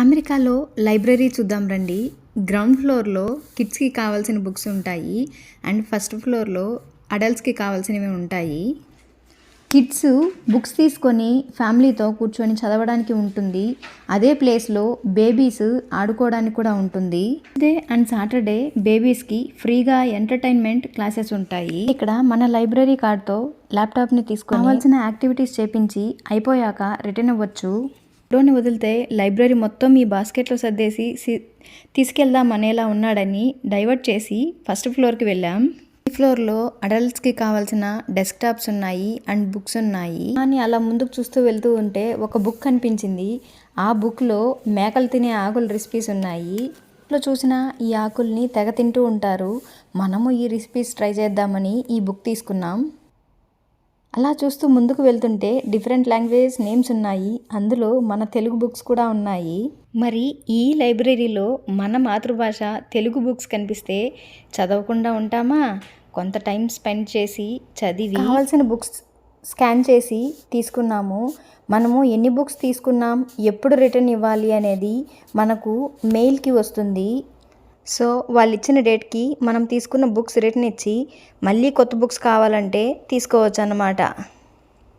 అమెరికాలో లైబ్రరీ చూద్దాం రండి. గ్రౌండ్ ఫ్లోర్‌లో కిడ్స్‌కి కావాల్సిన బుక్స్ ఉంటాయి. అండ్ ఫస్ట్ ఫ్లోర్‌లో అడల్ట్స్‌కి కావాల్సినవి ఉంటాయి. కిడ్స్ బుక్స్ తీసుకొని ఫ్యామిలీతో కూర్చొని చదవడానికి ఉంటుంది. అదే ప్లేస్‌లో బేబీస్ ఆడుకోవడానికి కూడా ఉంటుంది. డే అండ్ సాటర్డే బేబీస్‌కి ఫ్రీగా ఎంటర్టైన్మెంట్ క్లాసెస్ ఉంటాయి. ఇక్కడ మన లైబ్రరీ కార్డ్‌తో ల్యాప్టాప్‌ని తీసుకొని కావాల్సిన యాక్టివిటీస్ చేపించి అయిపోయాక రిటర్న్ అవ్వచ్చు. లోని వదిలితే లైబ్రరీ మొత్తం ఈ బాస్కెట్లో సర్దేసి తీసుకెళ్దాం అనేలా ఉన్నాడని డైవర్ట్ చేసి ఫస్ట్ ఫ్లోర్కి వెళ్ళాం. ఈ ఫ్లోర్లో అడల్ట్స్కి కావాల్సిన డెస్క్టాప్స్ ఉన్నాయి అండ్ బుక్స్ ఉన్నాయి. కానీ అలా ముందుకు చూస్తూ వెళ్తూ ఉంటే ఒక బుక్ కనిపించింది. ఆ బుక్లో మేకలు తినే ఆకుల రెసిపీస్ ఉన్నాయి. ఇంట్లో చూసిన ఈ ఆకుల్ని తెగ తింటూ ఉంటారు. మనము ఈ రెసిపీస్ ట్రై చేద్దామని ఈ బుక్ తీసుకున్నాం. అలా చూస్తూ ముందుకు వెళ్తుంటే డిఫరెంట్ లాంగ్వేజ్ నేమ్స్ ఉన్నాయి. అందులో మన తెలుగు బుక్స్ కూడా ఉన్నాయి. మరి ఈ లైబ్రరీలో మన మాతృభాష తెలుగు బుక్స్ కనిపిస్తే చదవకుండా ఉంటామా? కొంత టైం స్పెండ్ చేసి చదివి కావాల్సిన బుక్స్ స్కాన్ చేసి తీసుకున్నాము. మనము ఎన్ని బుక్స్ తీసుకున్నాం, ఎప్పుడు రిటర్న్ ఇవ్వాలి అనేది మనకు మెయిల్కి వస్తుంది. సో వాళ్ళు ఇచ్చిన డేట్కి మనం తీసుకున్న బుక్స్ రిటర్న్ ఇచ్చి మళ్ళీ కొత్త బుక్స్ కావాలంటే తీసుకోవచ్చు అన్నమాట.